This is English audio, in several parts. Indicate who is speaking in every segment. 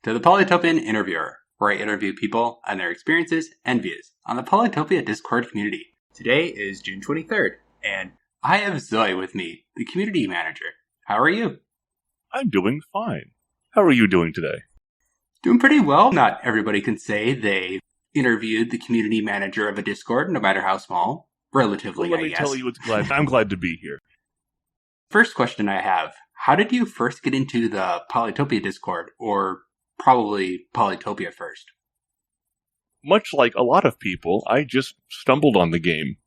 Speaker 1: to the Polytopian Interviewer, where I interview people and their experiences and views on the Polytopia Discord community. Today is June 23rd, and I have Zoe with me, the community manager. How are you?
Speaker 2: I'm doing fine. How are you doing today?
Speaker 1: Doing pretty well. Not everybody can say they interviewed the community manager of a Discord, no matter how small. Relatively,
Speaker 2: well, let me tell you, I'm glad to be here.
Speaker 1: First question I have, how did you first get into the Polytopia Discord, or probably Polytopia first?
Speaker 2: Much like a lot of people, I just stumbled on the game.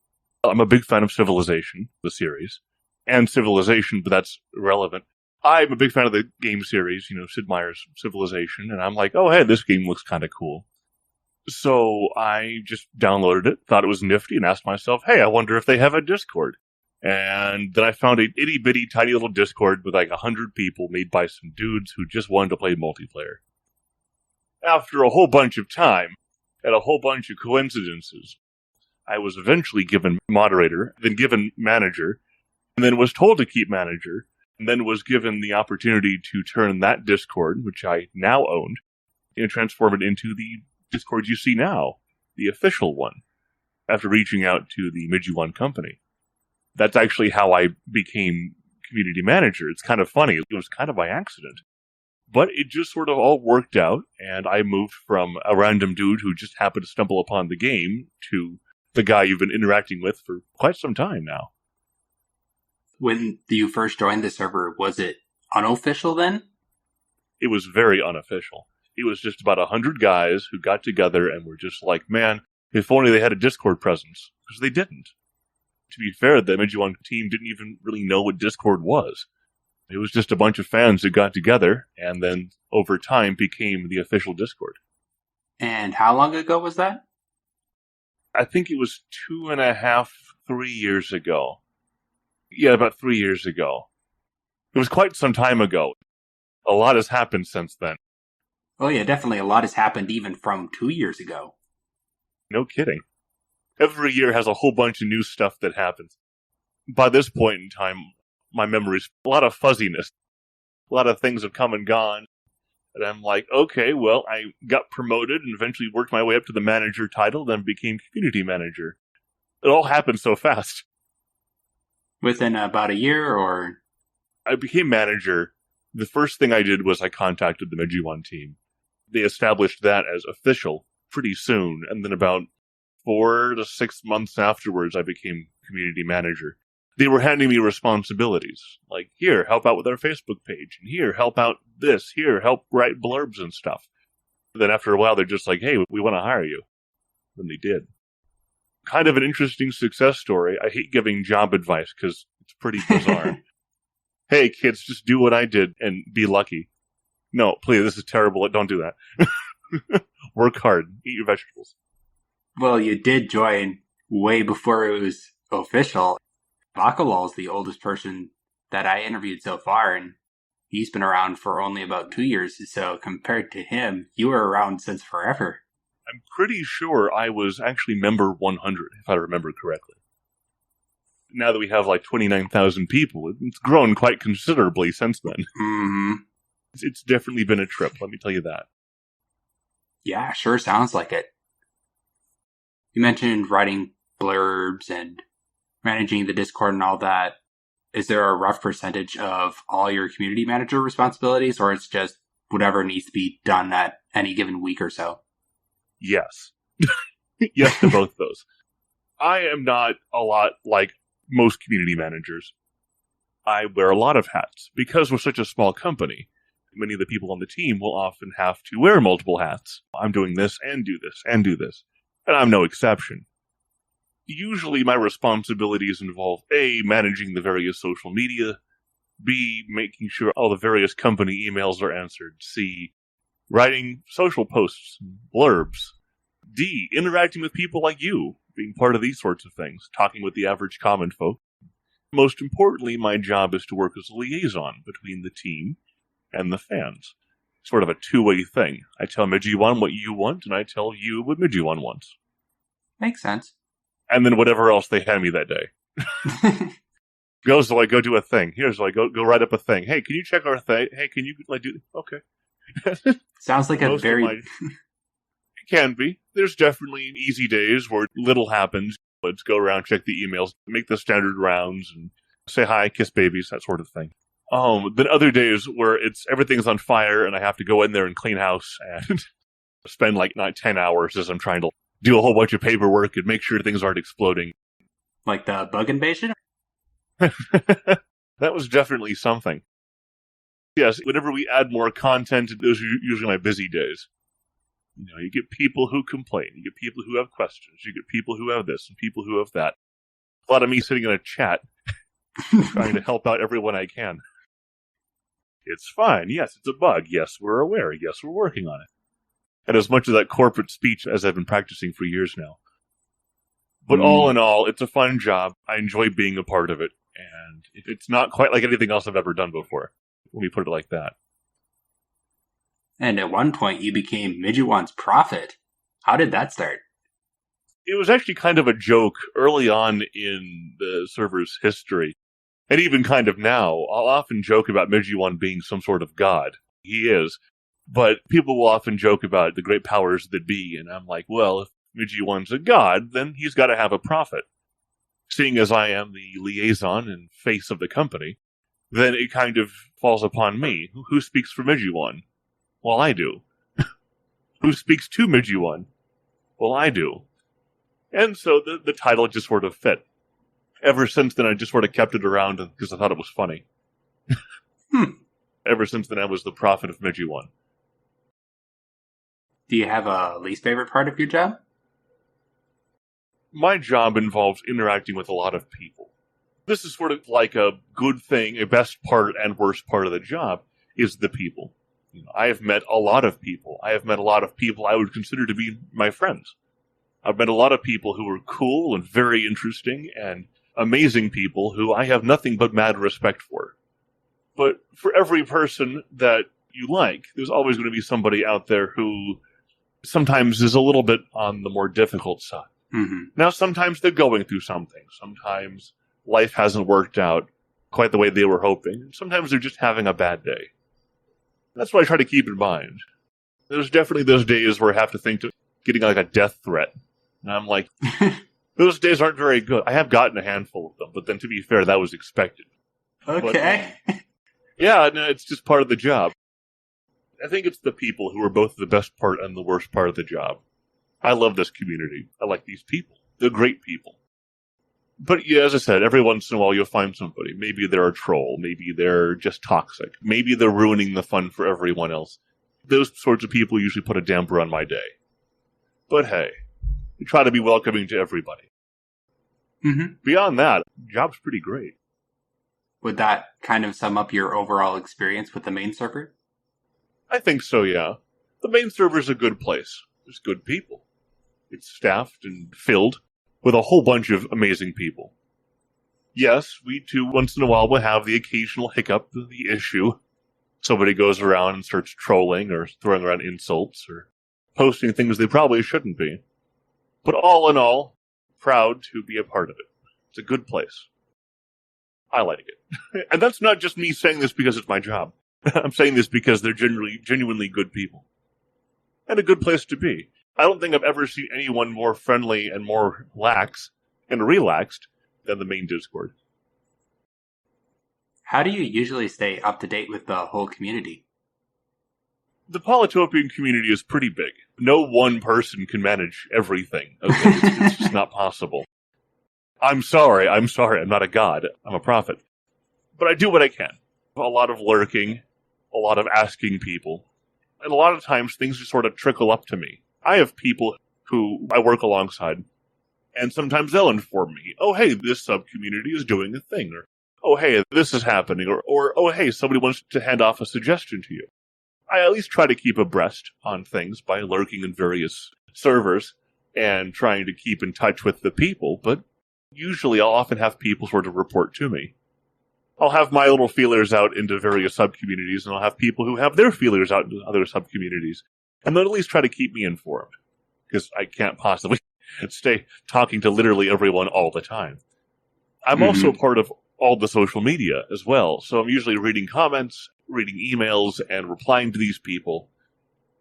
Speaker 2: I'm a big fan of Civilization, the series, and Civilization, but that's irrelevant. I'm a big fan of the game series, Sid Meier's Civilization, and I'm like, oh, hey, this game looks kind of cool. So I just downloaded it, thought it was nifty, and asked myself, hey, I wonder if they have a Discord. And then I found an itty-bitty, tiny little Discord with like 100 people made by some dudes who just wanted to play multiplayer. After a whole bunch of time, and a whole bunch of coincidences, I was eventually given moderator, then given manager, and then was told to keep manager, and then was given the opportunity to turn that Discord, which I now owned, and transform it into the Discord you see now, the official one, after reaching out to the Midjiwan company. That's actually how I became community manager. It's kind of funny. It was kind of by accident. But it just sort of all worked out, and I moved from a random dude who just happened to stumble upon the game to the guy you've been interacting with for quite some time now.
Speaker 1: When you first joined the server, was it unofficial then?
Speaker 2: It was very unofficial. It was just about 100 guys who got together and were just like, man, if only they had a Discord presence. Because they didn't. To be fair, the Midjiwan team didn't even really know what Discord was. It was just a bunch of fans who got together and then, over time, became the official Discord.
Speaker 1: And how long ago was that?
Speaker 2: I think it was 2.5, 3 years ago. Yeah, about 3 years ago. It was quite some time ago. A lot has happened since then.
Speaker 1: Oh yeah, definitely a lot has happened even from 2 years ago.
Speaker 2: No kidding. Every year has a whole bunch of new stuff that happens. By this point in time, my memory's a lot of fuzziness. A lot of things have come and gone. And I'm like, okay, well, I got promoted and eventually worked my way up to the manager title, then became community manager. It all happened so fast.
Speaker 1: Within about a year, or?
Speaker 2: I became manager. The first thing I did was I contacted the Midjiwan team. They established that as official pretty soon, and then about 4 to 6 months afterwards, I became community manager. They were handing me responsibilities, like, here, help out with our Facebook page, and here, help out this, here, help write blurbs and stuff. Then after a while, they're just like, hey, we want to hire you. And they did. Kind of an interesting success story. I hate giving job advice, because it's pretty bizarre. Hey, kids, just do what I did and be lucky. No, please, this is terrible. Don't do that. Work hard. Eat your vegetables.
Speaker 1: Well, you did join way before it was official. Bakalal is the oldest person that I interviewed so far, and he's been around for only about 2 years. So compared to him, you were around since forever.
Speaker 2: I'm pretty sure I was actually member 100, if I remember correctly. Now that we have like 29,000 people, it's grown quite considerably since then.
Speaker 1: Mm-hmm.
Speaker 2: It's definitely been a trip, let me tell you that.
Speaker 1: Yeah, sure sounds like it. You mentioned writing blurbs and managing the Discord and all that. Is there a rough percentage of all your community manager responsibilities, or it's just whatever needs to be done at any given week or so?
Speaker 2: Yes. Yes to both those. I am not a lot like most community managers. I wear a lot of hats. Because we're such a small company, many of the people on the team will often have to wear multiple hats. I'm doing this, and do this, and do this. And I'm no exception. Usually my responsibilities involve A, managing the various social media, B, making sure all the various company emails are answered, C, writing social posts, blurbs, D, interacting with people like you, being part of these sorts of things, talking with the average common folk. Most importantly, my job is to work as a liaison between the team and the fans. Sort of a two-way thing. I tell Midjiwan what you want, and I tell you what Midjiwan wants.
Speaker 1: Makes sense.
Speaker 2: And then whatever else they hand me that day. Go do a thing. Here's go write up a thing. Hey, can you check our thing? Hey, can you do... Okay.
Speaker 1: Sounds like a
Speaker 2: Most of
Speaker 1: very...
Speaker 2: my... It can be. There's definitely easy days where little happens. Let's go around, check the emails, make the standard rounds, and say hi, kiss babies, that sort of thing. Then other days where everything's on fire and I have to go in there and clean house and spend like 10 hours as I'm trying to do a whole bunch of paperwork and make sure things aren't exploding.
Speaker 1: Like the bug invasion?
Speaker 2: That was definitely something. Yes, whenever we add more content, those are usually my busy days. You get people who complain, you get people who have questions, you get people who have this and people who have that. A lot of me sitting in a chat trying to help out everyone I can. It's fine. Yes, it's a bug. Yes, we're aware. Yes, we're working on it. And as much of that corporate speech as I've been practicing for years now. But all in all, it's a fun job. I enjoy being a part of it. And it's not quite like anything else I've ever done before. Let me put it like that.
Speaker 1: And at one point, you became Midjiwan's prophet. How did that start?
Speaker 2: It was actually kind of a joke early on in the server's history. And even kind of now, I'll often joke about Midjiwan being some sort of god. He is. But people will often joke about the great powers that be. And I'm like, well, if Midjiwan's a god, then he's got to have a prophet. Seeing as I am the liaison and face of the company, then it kind of falls upon me. Who speaks for Midjiwan? Well, I do. Who speaks to Midjiwan? Well, I do. And so the title just sort of fit. Ever since then, I just sort of kept it around because I thought it was funny. Ever since then, I was the prophet of Midjiwan.
Speaker 1: Do you have a least favorite part of your job?
Speaker 2: My job involves interacting with a lot of people. This is sort of like a good thing, a best part and worst part of the job is the people. I have met a lot of people. I have met a lot of people I would consider to be my friends. I've met a lot of people who are cool and very interesting and amazing people who I have nothing but mad respect for. But for every person that you like, there's always going to be somebody out there who sometimes is a little bit on the more difficult side.
Speaker 1: Mm-hmm.
Speaker 2: Now, sometimes they're going through something. Sometimes life hasn't worked out quite the way they were hoping. Sometimes they're just having a bad day. That's what I try to keep in mind. There's definitely those days where I have to think of getting like a death threat. And I'm like, those days aren't very good. I have gotten a handful of them, but then to be fair, that was expected.
Speaker 1: Okay.
Speaker 2: But, yeah, no, it's just part of the job. I think it's the people who are both the best part and the worst part of the job. I love this community. I like these people. They're great people. But yeah, as I said, every once in a while you'll find somebody. Maybe they're a troll. Maybe they're just toxic. Maybe they're ruining the fun for everyone else. Those sorts of people usually put a damper on my day. But hey, we try to be welcoming to everybody.
Speaker 1: Mm-hmm.
Speaker 2: Beyond that, the job's pretty great.
Speaker 1: Would that kind of sum up your overall experience with the main server?
Speaker 2: I think so, yeah. The main server's a good place. There's good people. It's staffed and filled with a whole bunch of amazing people. Yes, we too, once in a while, will have the occasional hiccup, the issue. Somebody goes around and starts trolling or throwing around insults or posting things they probably shouldn't be. But all in all, proud to be a part of it. It's a good place. I like it. And that's not just me saying this because it's my job. I'm saying this because they're genuinely good people. And a good place to be. I don't think I've ever seen anyone more friendly and more lax and relaxed than the main Discord.
Speaker 1: How do you usually stay up to date with the whole community?
Speaker 2: The Polytopian community is pretty big. No one person can manage everything. Okay, it's just not possible. I'm sorry, I'm not a god. I'm a prophet. But I do what I can. A lot of lurking, a lot of asking people, and a lot of times things just sort of trickle up to me. I have people who I work alongside, and sometimes they'll inform me, oh hey, this sub-community is doing a thing, or oh hey, this is happening, or oh hey, somebody wants to hand off a suggestion to you. I at least try to keep abreast on things by lurking in various servers and trying to keep in touch with the people, but usually I'll often have people sort of report to me. I'll have my little feelers out into various sub-communities, and I'll have people who have their feelers out into other sub-communities. And they'll at least try to keep me informed, because I can't possibly stay talking to literally everyone all the time. I'm also part of all the social media as well. So I'm usually reading comments, reading emails, and replying to these people,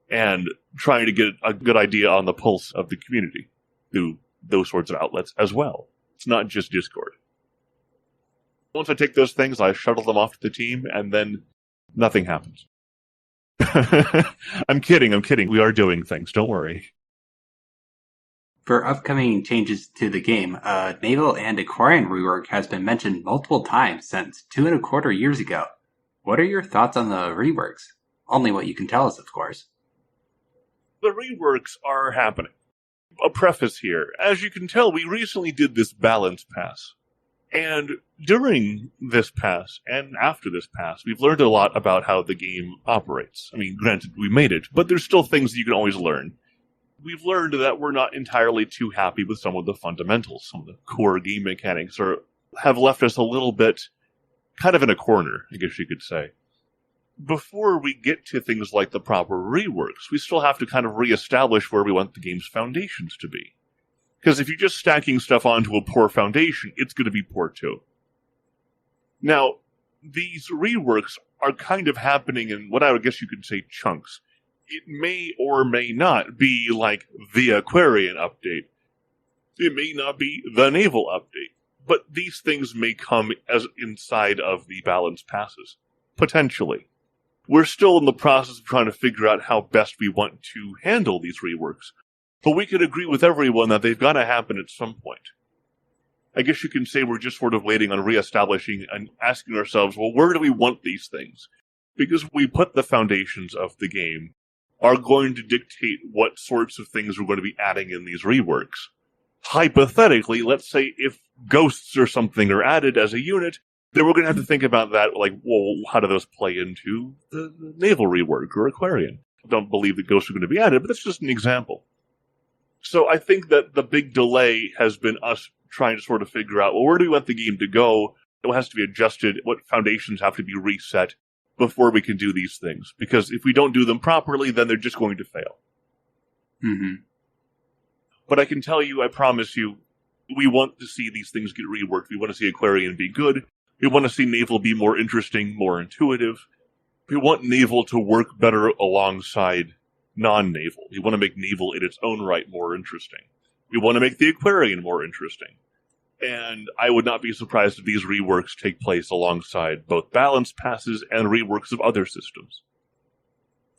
Speaker 2: and trying to get a good idea on the pulse of the community through those sorts of outlets as well. It's not just Discord. Once I take those things, I shuttle them off to the team, and then nothing happens. I'm kidding. We are doing things. Don't worry.
Speaker 1: For upcoming changes to the game, Naval and Aquarian rework has been mentioned multiple times since 2.25 years ago. What are your thoughts on the reworks? Only what you can tell us, of course.
Speaker 2: The reworks are happening. A preface here. As you can tell, we recently did this balance pass. And during this pass, and after this pass, we've learned a lot about how the game operates. I mean, granted, we made it, but there's still things that you can always learn. We've learned that we're not entirely too happy with some of the fundamentals. Some of the core game mechanics have left us a little bit kind of in a corner, I guess you could say. Before we get to things like the proper reworks, we still have to kind of reestablish where we want the game's foundations to be. Because if you're just stacking stuff onto a poor foundation, it's going to be poor too. Now, these reworks are kind of happening in what I would guess you could say chunks. It may or may not be like the Aquarian update. It may not be the Naval update. But these things may come as inside of the balance passes. Potentially. We're still in the process of trying to figure out how best we want to handle these reworks. But we could agree with everyone that they've got to happen at some point. I guess you can say we're just sort of waiting on reestablishing and asking ourselves, well, where do we want these things? Because we put the foundations of the game are going to dictate what sorts of things we're going to be adding in these reworks. Hypothetically, let's say if ghosts or something are added as a unit, then we're going to have to think about that, like, well, how do those play into the Naval rework or Aquarian? I don't believe that ghosts are going to be added, but that's just an example. So I think that the big delay has been us trying to sort of figure out, well, where do we want the game to go? What has to be adjusted? What foundations have to be reset before we can do these things? Because if we don't do them properly, then they're just going to fail.
Speaker 1: Mm-hmm.
Speaker 2: But I can tell you, I promise you, we want to see these things get reworked. We want to see Aquarian be good. We want to see Naval be more interesting, more intuitive. We want Naval to work better alongside non-Naval. We want to make Naval in its own right more interesting. We want to make the Aquarian more interesting. And I would not be surprised if these reworks take place alongside both balance passes and reworks of other systems.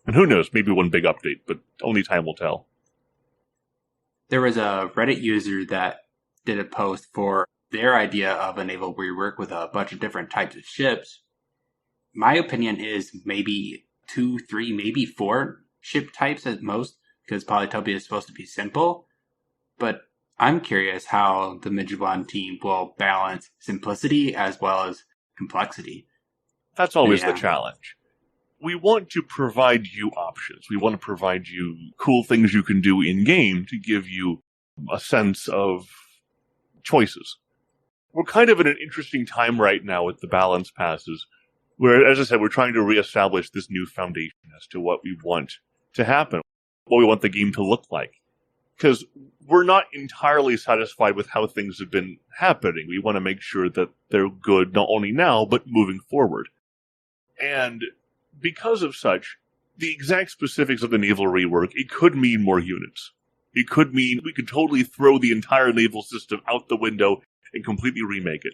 Speaker 2: And who knows, maybe one big update, but only time will tell.
Speaker 1: There was a Reddit user that did a post for their idea of a naval rework with a bunch of different types of ships. My opinion is maybe 2, 3, maybe 4 ship types at most, because Polytopia is supposed to be simple. But I'm curious how the Midjiwan team will balance simplicity as well as complexity.
Speaker 2: That's always the challenge. We want to provide you options. We want to provide you cool things you can do in-game to give you a sense of choices. We're kind of in an interesting time right now with the balance passes, where, as I said, we're trying to reestablish this new foundation as to what we want to happen, what we want the game to look like. Because we're not entirely satisfied with how things have been happening. We want to make sure that they're good not only now, but moving forward. And because of such, the exact specifics of the Naval rework, it could mean more units. It could mean we could totally throw the entire Naval system out the window and completely remake it.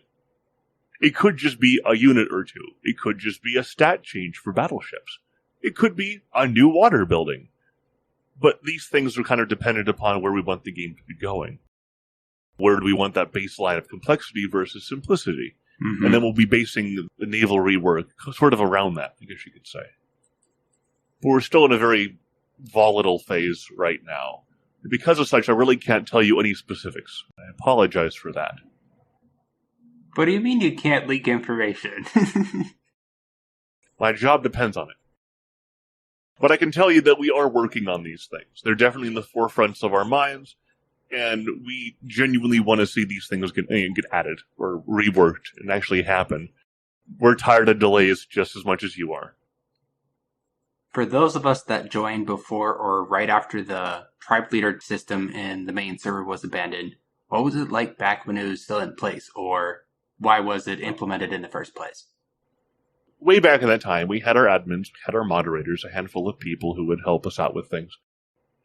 Speaker 2: It could just be a unit or two. It could just be a stat change for battleships. It could be a new water building. But these things are kind of dependent upon where we want the game to be going. Where do we want that baseline of complexity versus simplicity? Mm-hmm. And then we'll be basing the Naval rework sort of around that, I guess you could say. But we're still in a very volatile phase right now. Because of such, I really can't tell you any specifics. I apologize for that.
Speaker 1: What do you mean you can't leak information?
Speaker 2: My job depends on it. But I can tell you that we are working on these things. They're definitely in the forefronts of our minds, and we genuinely want to see these things get added or reworked and actually happen. We're tired of delays just as much as you are.
Speaker 1: For those of us that joined before or right after the tribe leader system in the main server was abandoned, what was it like back when it was still in place? Or why was it implemented in the first place?
Speaker 2: Way back in that time, we had our admins, we had our moderators, a handful of people who would help us out with things.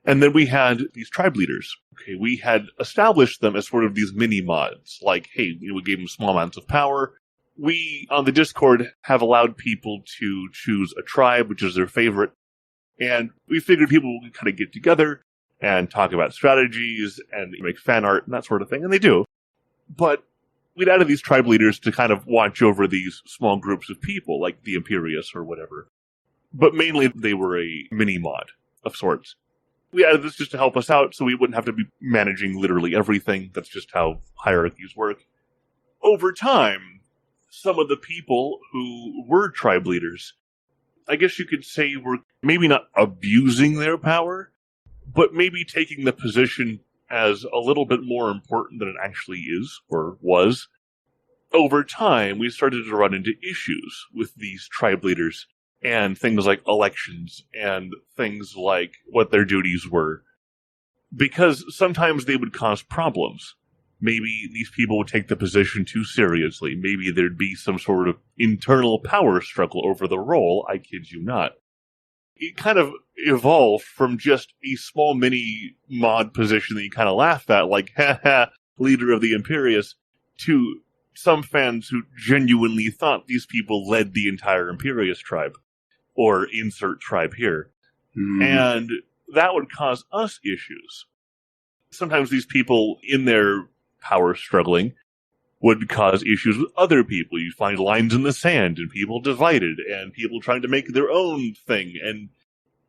Speaker 2: And then we had these tribe leaders. Okay, we had established them as sort of these mini-mods. Like, hey, we gave them small amounts of power. We, on the Discord, have allowed people to choose a tribe, which is their favorite. And we figured people would kind of get together and talk about strategies and make fan art and that sort of thing. And they do. But we'd added these tribe leaders to kind of watch over these small groups of people, like the Imperius or whatever. But mainly they were a mini-mod of sorts. We added this just to help us out so we wouldn't have to be managing literally everything. That's just how hierarchies work. Over time, some of the people who were tribe leaders, I guess you could say, were maybe not abusing their power, but maybe taking the position as a little bit more important than it actually is, or was. Over time, we started to run into issues with these tribe leaders, and things like elections, and things like what their duties were. Because sometimes they would cause problems. Maybe these people would take the position too seriously. Maybe there'd be some sort of internal power struggle over the role, I kid you not. It kind of evolved from just a small mini-mod position that you kind of laugh at, like, haha, leader of the Imperius, to some fans who genuinely thought these people led the entire Imperius tribe. Or insert tribe here. And that would cause us issues. Sometimes these people, in their power struggling, would cause issues with other people. You'd find lines in the sand, and people divided, and people trying to make their own thing. And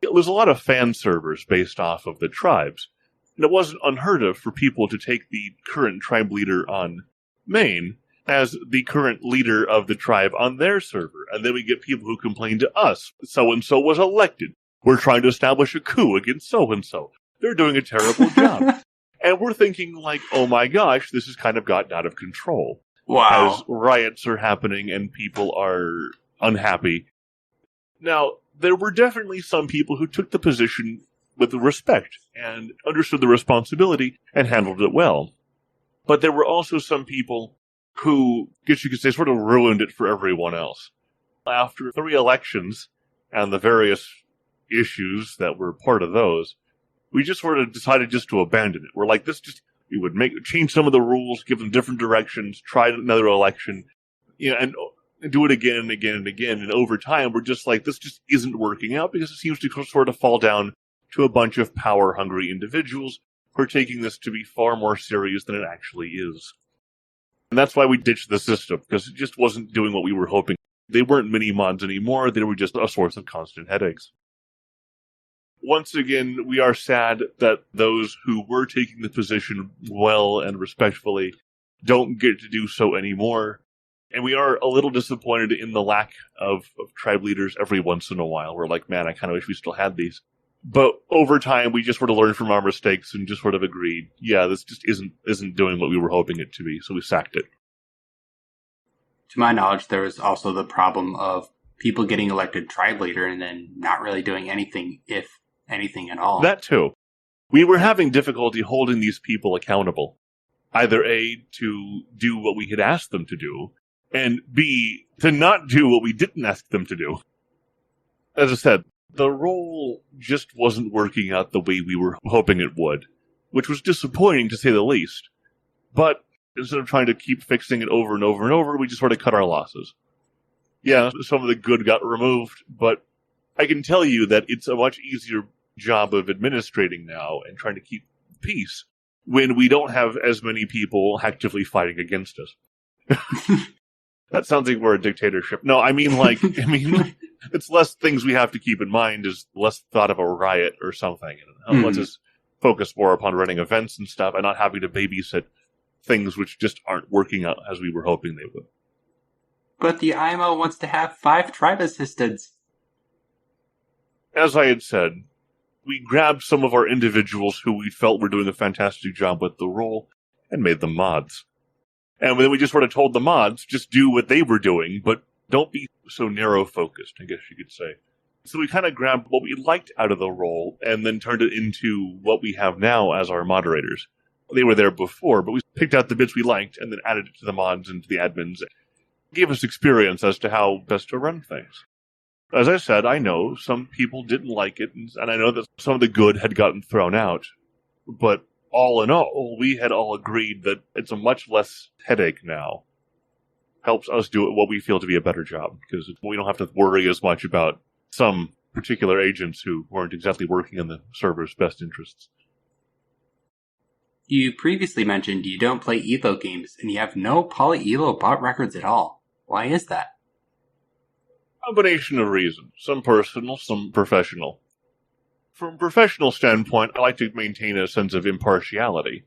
Speaker 2: it was a lot of fan servers based off of the tribes. And it wasn't unheard of for people to take the current tribe leader on main as the current leader of the tribe on their server. And then we get people who complain to us. So-and-so was elected. We're trying to establish a coup against so-and-so. They're doing a terrible job. And we're thinking like, oh my gosh, this has kind of gotten out of control.
Speaker 1: Wow.
Speaker 2: As riots are happening and people are unhappy. Now, there were definitely some people who took the position with respect and understood the responsibility and handled it well. But there were also some people who, I guess you could say, sort of ruined it for everyone else. After 3 elections and the various issues that were part of those, we just sort of decided just to abandon it. We're like, we would change some of the rules, give them different directions, try another election, and do it again and again and again. And over time, we're just like, this just isn't working out because it seems to sort of fall down to a bunch of power-hungry individuals who are taking this to be far more serious than it actually is. And that's why we ditched the system, because it just wasn't doing what we were hoping. They weren't mini-mods anymore, they were just a source of constant headaches. Once again, we are sad that those who were taking the position well and respectfully don't get to do so anymore. And we are a little disappointed in the lack of tribe leaders every once in a while. We're like, man, I kind of wish we still had these. But over time, we just sort of learned from our mistakes and just sort of agreed, yeah, this just isn't doing what we were hoping it to be, so we sacked it.
Speaker 1: To my knowledge, there was also the problem of people getting elected tribe leader and then not really doing anything, if anything at all.
Speaker 2: That too. We were having difficulty holding these people accountable. Either A, to do what we had asked them to do, and B, to not do what we didn't ask them to do. As I said, the role just wasn't working out the way we were hoping it would, which was disappointing to say the least. But instead of trying to keep fixing it over and over and over, we just sort of cut our losses. Yeah, some of the good got removed, but I can tell you that it's a much easier job of administrating now and trying to keep peace when we don't have as many people actively fighting against us. That sounds like we're a dictatorship. No, I mean, it's less things we have to keep in mind, is less thought of a riot or something. And let's just focus more upon running events and stuff and not having to babysit things which just aren't working out as we were hoping they would.
Speaker 1: But the IMO wants to have 5 tribe assistants.
Speaker 2: As I had said, we grabbed some of our individuals who we felt were doing a fantastic job with the role and made them mods. And then we just sort of told the mods, just do what they were doing, but don't be so narrow-focused, I guess you could say. So we kind of grabbed what we liked out of the role and then turned it into what we have now as our moderators. They were there before, but we picked out the bits we liked and then added it to the mods and to the admins. It gave us experience as to how best to run things. As I said, I know some people didn't like it, and I know that some of the good had gotten thrown out. But all in all, we had all agreed that it's a much less headache now. Helps us do what we feel to be a better job, because we don't have to worry as much about some particular agents who weren't exactly working in the server's best interests.
Speaker 1: You previously mentioned you don't play ELO games, and you have no poly-ELO bot records at all. Why is that?
Speaker 2: Combination of reasons. Some personal, some professional. From a professional standpoint, I like to maintain a sense of impartiality.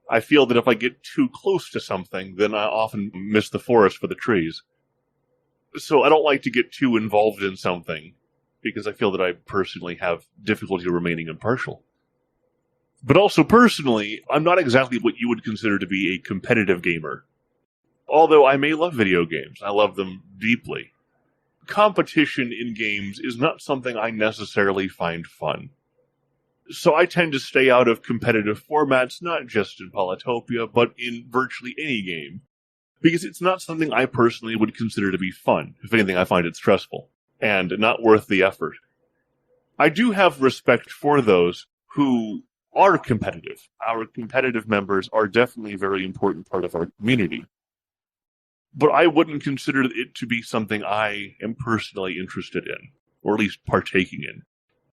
Speaker 2: I feel that if I get too close to something, then I often miss the forest for the trees. So I don't like to get too involved in something, because I feel that I personally have difficulty remaining impartial. But also personally, I'm not exactly what you would consider to be a competitive gamer. Although I may love video games, I love them deeply. Competition in games is not something I necessarily find fun. So I tend to stay out of competitive formats, not just in Polytopia, but in virtually any game. Because it's not something I personally would consider to be fun. If anything, I find it stressful, and not worth the effort. I do have respect for those who are competitive. Our competitive members are definitely a very important part of our community. But I wouldn't consider it to be something I am personally interested in, or at least partaking in.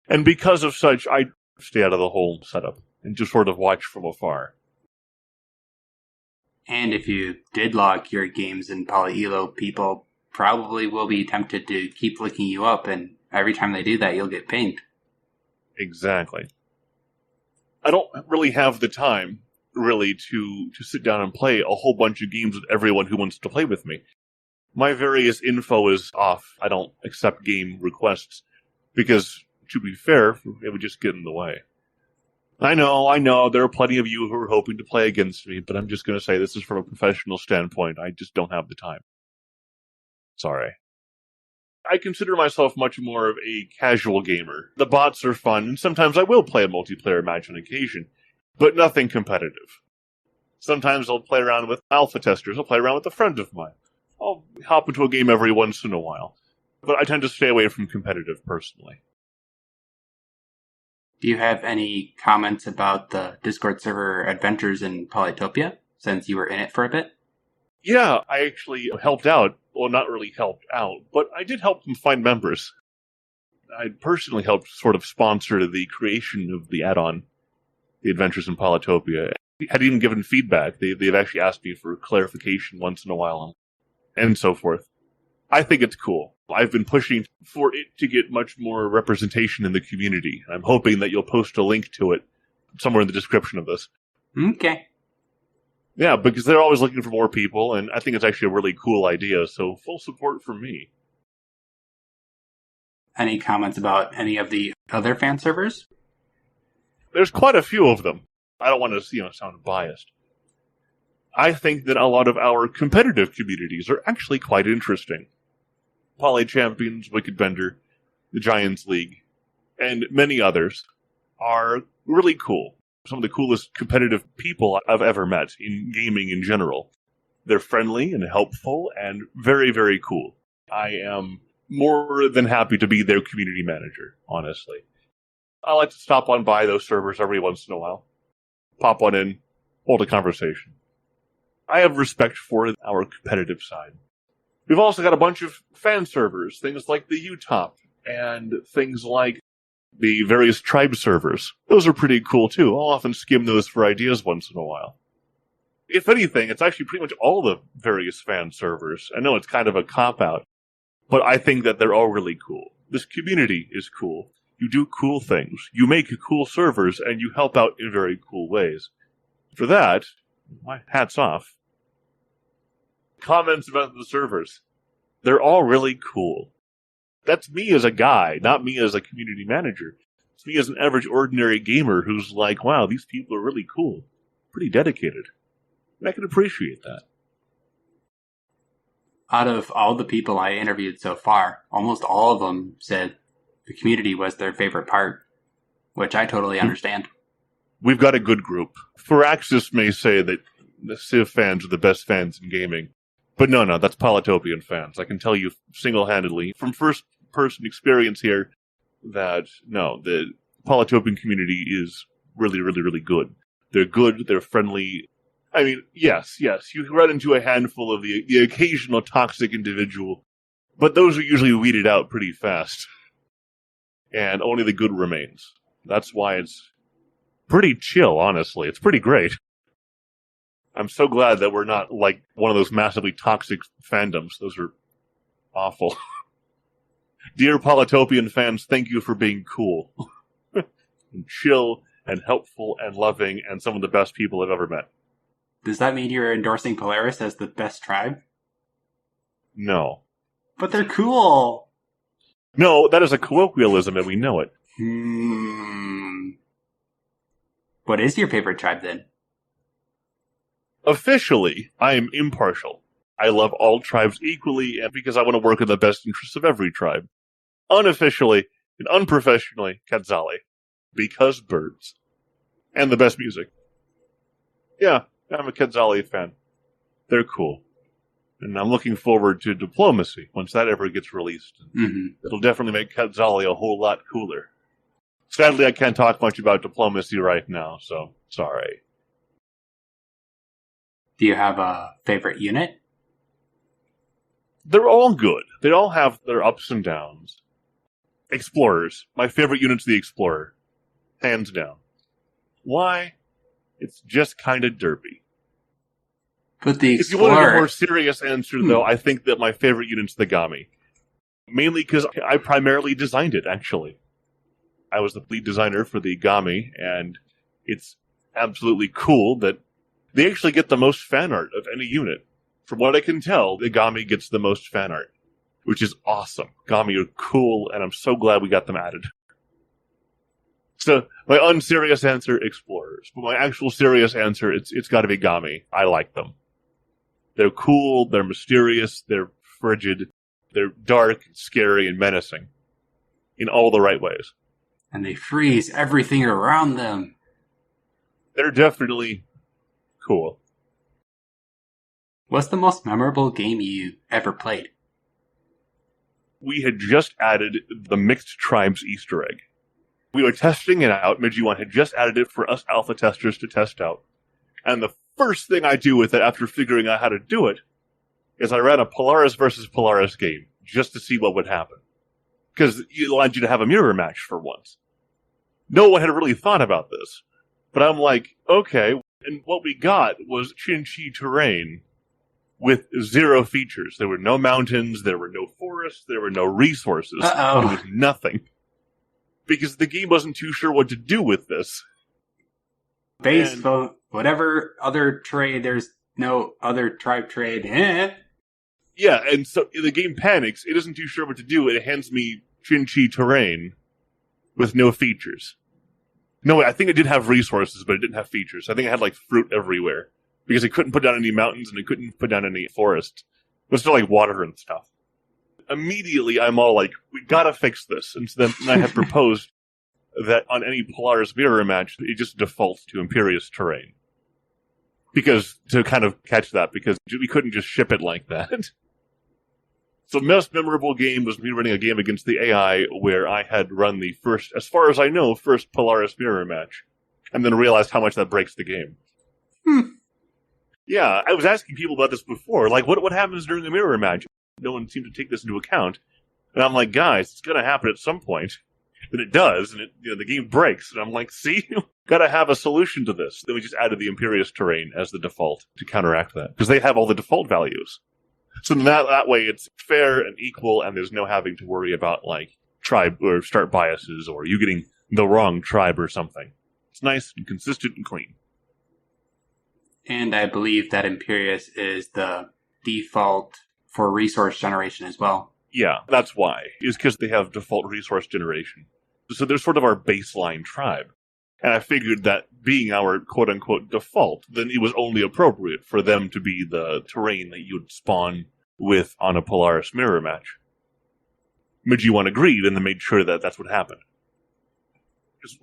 Speaker 2: And because of such, I stay out of the whole setup and just sort of watch from afar.
Speaker 1: And if you did log your games in poly-ELO, people probably will be tempted to keep looking you up, and every time they do that, you'll get pinged.
Speaker 2: Exactly. I don't really have the time, really, to sit down and play a whole bunch of games with everyone who wants to play with me. My various info is off. I don't accept game requests, because, to be fair, it would just get in the way. I know, there are plenty of you who are hoping to play against me, but I'm just going to say this is from a professional standpoint. I just don't have the time. Sorry. I consider myself much more of a casual gamer. The bots are fun, and sometimes I will play a multiplayer match on occasion, but nothing competitive. Sometimes I'll play around with alpha testers, I'll play around with a friend of mine. I'll hop into a game every once in a while, but I tend to stay away from competitive personally.
Speaker 1: Do you have any comments about the Discord server adventures in Polytopia, since you were in it for a bit?
Speaker 2: Yeah, I actually helped out. Well, not really helped out, but I did help them find members. I personally helped sort of sponsor the creation of the add-on, the Adventures in Polytopia. I had even given feedback. They've actually asked me for clarification once in a while, and so forth. I think it's cool. I've been pushing for it to get much more representation in the community. I'm hoping that you'll post a link to it somewhere in the description of this.
Speaker 1: Okay.
Speaker 2: Yeah, because they're always looking for more people, and I think it's actually a really cool idea, so full support from me.
Speaker 1: Any comments about any of the other fan servers?
Speaker 2: There's quite a few of them. I don't want to, sound biased. I think that a lot of our competitive communities are actually quite interesting. Poly Champions, Wicked Bender, the Giants League, and many others are really cool. Some of the coolest competitive people I've ever met in gaming in general. They're friendly and helpful and very, very cool. I am more than happy to be their community manager, honestly. I like to stop on by those servers every once in a while. Pop on in, hold a conversation. I have respect for our competitive side. We've also got a bunch of fan servers, things like the UTOP, and things like the various tribe servers. Those are pretty cool too. I'll often skim those for ideas once in a while. If anything, it's actually pretty much all the various fan servers. I know it's kind of a cop-out, but I think that they're all really cool. This community is cool. You do cool things. You make cool servers, and you help out in very cool ways. For that, my hat's off. Comments about the servers. They're all really cool. That's me as a guy, not me as a community manager. It's me as an average ordinary gamer who's like, wow, these people are really cool. Pretty dedicated. And I can appreciate that.
Speaker 1: Out of all the people I interviewed so far, almost all of them said the community was their favorite part, which I totally understand.
Speaker 2: we've got a good group. Firaxis may say that the Civ fans are the best fans in gaming. But no, that's Polytopian fans. I can tell you single-handedly, from first-person experience here, that, no, the Polytopian community is really, really, really good. They're good, they're friendly. I mean, yes, you run into a handful of the occasional toxic individual, but those are usually weeded out pretty fast. And only the good remains. That's why it's pretty chill, honestly. It's pretty great. I'm so glad that we're not like one of those massively toxic fandoms. Those are awful. Dear Polytopian fans, thank you for being cool. And chill and helpful and loving and some of the best people I've ever met.
Speaker 1: Does that mean you're endorsing Polaris as the best tribe?
Speaker 2: No.
Speaker 1: But they're cool!
Speaker 2: No, that is a colloquialism and we know it.
Speaker 1: What is your favorite tribe then?
Speaker 2: Officially, I am impartial. I love all tribes equally and because I want to work in the best interests of every tribe. Unofficially and unprofessionally, Quetzali. Because birds. And the best music. Yeah, I'm a Quetzali fan. They're cool. And I'm looking forward to Diplomacy once that ever gets released. It'll definitely make Quetzali a whole lot cooler. Sadly, I can't talk much about Diplomacy right now, so sorry.
Speaker 1: Do you have a favorite unit?
Speaker 2: They're all good. They all have their ups and downs. Explorers. My favorite unit's the Explorer. Hands down. Why? It's just kind of derpy.
Speaker 1: But the
Speaker 2: If you wanted a
Speaker 1: Explorer...
Speaker 2: more serious answer, though, I think that my favorite unit's the Gami. Mainly because I primarily designed it, actually. I was the lead designer for the Gami, and it's absolutely cool that they actually get the most fan art of any unit. From what I can tell, the Gami gets the most fan art, which is awesome. Gami are cool, and I'm so glad we got them added. So, my unserious answer, Explorers. But my actual serious answer, it's gotta be Gami. I like them. They're cool, they're mysterious, they're frigid, they're dark, scary, and menacing. In all the right ways.
Speaker 1: And they freeze everything around them.
Speaker 2: They're definitely cool.
Speaker 1: What's the most memorable game you ever played?
Speaker 2: We had just added the Mixed Tribes Easter egg. We were testing it out. Midjiwan had just added it for us alpha testers to test out. And the first thing I do with it after figuring out how to do it is I ran a Polaris versus Polaris game just to see what would happen. Because it allowed you to have a mirror match for once. No one had really thought about this. But I'm like, okay, and what we got was Chinchi terrain with 0 features. There were no mountains, there were no forests, there were no resources.
Speaker 1: Uh-oh.
Speaker 2: There was nothing. Because the game wasn't too sure what to do with this.
Speaker 1: Base vote, whatever other trade, there's no other tribe trade.
Speaker 2: Yeah, and so the game panics. It isn't too sure what to do. It hands me Chinchi terrain with no features. No, I think it did have resources, but it didn't have features. I think it had, like, fruit everywhere. Because it couldn't put down any mountains and it couldn't put down any forests. It was still, like, water and stuff. Immediately, I'm all like, we gotta fix this. And so then I had proposed that on any Polaris mirror match, it just defaults to Imperious terrain. Because, to kind of catch that, because we couldn't just ship it like that. So the most memorable game was me running a game against the AI where I had run the first, as far as I know, first Polaris mirror match. And then realized how much that breaks the game. Yeah, I was asking people about this before. Like, what happens during a mirror match? No one seemed to take this into account. And I'm like, guys, it's going to happen at some point. And it does, and the game breaks. And I'm like, see? Gotta have a solution to this. Then we just added the Imperious terrain as the default to counteract that. Because they have all the default values. So that way it's fair and equal, and there's no having to worry about, like, tribe or start biases, or you getting the wrong tribe or something. It's nice and consistent and clean.
Speaker 1: And I believe that Imperious is the default for resource generation as well.
Speaker 2: Yeah, that's why. Is because they have default resource generation. So they're sort of our baseline tribe. And I figured that being our quote-unquote default, then it was only appropriate for them to be the terrain that you'd spawn with on a Polaris mirror match. Midjiwan agreed and then made sure that that's what happened.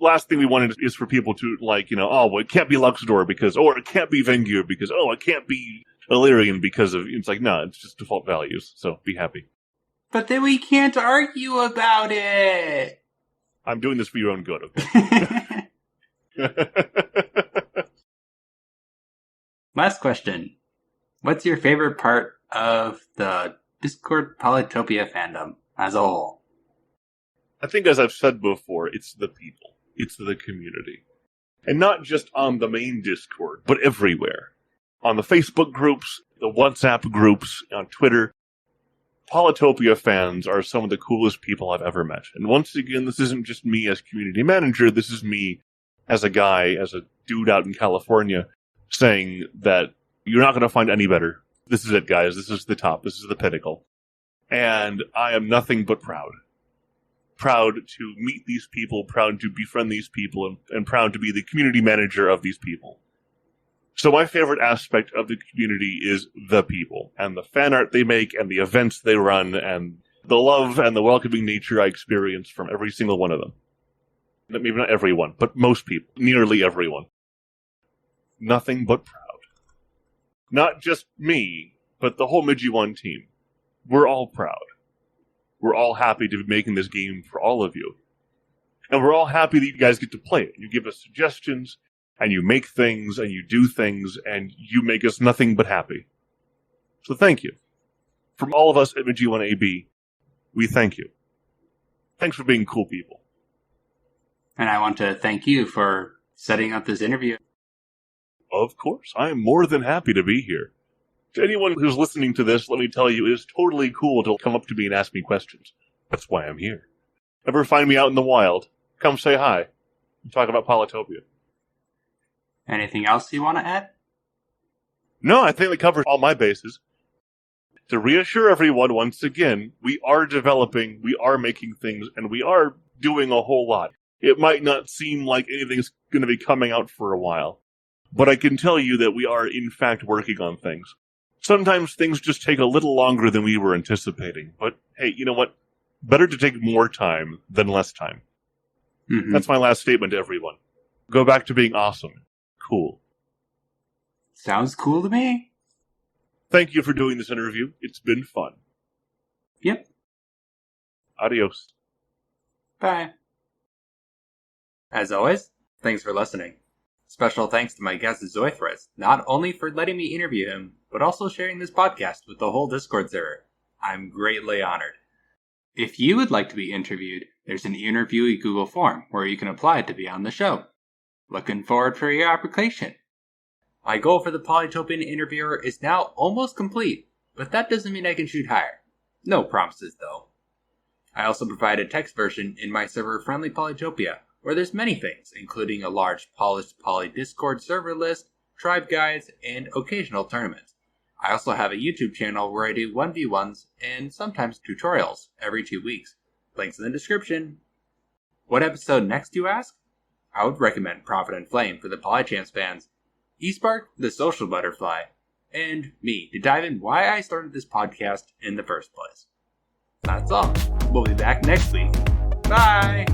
Speaker 2: last thing we wanted is for people to, like, oh, well, it can't be Luxdor because, or it can't be Vengur because, oh, it can't be Illyrian because of, it's like, no, it's just default values, so be happy.
Speaker 1: But then we can't argue about it!
Speaker 2: I'm doing this for your own good, okay?
Speaker 1: Last question. What's your favorite part of the Discord Polytopia fandom as a whole?
Speaker 2: I think, as I've said before, it's the people. It's the community. And not just on the main Discord, but everywhere. On the Facebook groups, the WhatsApp groups, on Twitter. Polytopia fans are some of the coolest people I've ever met. And once again, this isn't just me as community manager, this is me as a guy, as a dude out in California, saying that you're not going to find any better. This is it, guys. This is the top. This is the pinnacle. And I am nothing but proud. Proud to meet these people, proud to befriend these people, and proud to be the community manager of these people. So my favorite aspect of the community is the people, and the fan art they make, and the events they run, and the love and the welcoming nature I experience from every single one of them. Maybe not everyone, but most people. Nearly everyone. Nothing but proud. Not just me, but the whole Midjiwan team. We're all proud. We're all happy to be making this game for all of you. And we're all happy that you guys get to play it. You give us suggestions, and you make things, and you do things, and you make us nothing but happy. So thank you. From all of us at Midjiwan AB, we thank you. Thanks for being cool people.
Speaker 1: And I want to thank you for setting up this interview.
Speaker 2: Of course, I am more than happy to be here. To anyone who's listening to this, let me tell you, it is totally cool to come up to me and ask me questions. That's why I'm here. Ever find me out in the wild, come say hi and talk about Polytopia.
Speaker 1: Anything else you want to add?
Speaker 2: No, I think that covers all my bases. To reassure everyone once again, we are developing, we are making things, and we are doing a whole lot. It might not seem like anything's going to be coming out for a while, but I can tell you that we are in fact working on things. Sometimes things just take a little longer than we were anticipating, but hey, you know what? Better to take more time than less time. Mm-hmm. That's my last statement to everyone. Go back to being awesome. Cool.
Speaker 1: Sounds cool to me.
Speaker 2: Thank you for doing this interview. It's been fun.
Speaker 1: Yep.
Speaker 2: Adios.
Speaker 1: Bye. As always, thanks for listening. Special thanks to my guest Zoythrus, not only for letting me interview him, but also sharing this podcast with the whole Discord server. I'm greatly honored. If you would like to be interviewed, there's an interviewee Google form where you can apply to be on the show. Looking forward for your application. My goal for the Polytopian interviewer is now almost complete, but that doesn't mean I can shoot higher. No promises though. I also provide a text version in my server Friendly Polytopia, where there's many things, including a large polished Poly Discord server list, tribe guides, and occasional tournaments. I also have a YouTube channel where I do 1v1s and sometimes tutorials every 2 weeks. Links in the description. What episode next, you ask? I would recommend Prophet and Flame for the Polychance fans, Espark, the Social Butterfly, and me to dive in why I started this podcast in the first place. That's all. We'll be back next week. Bye!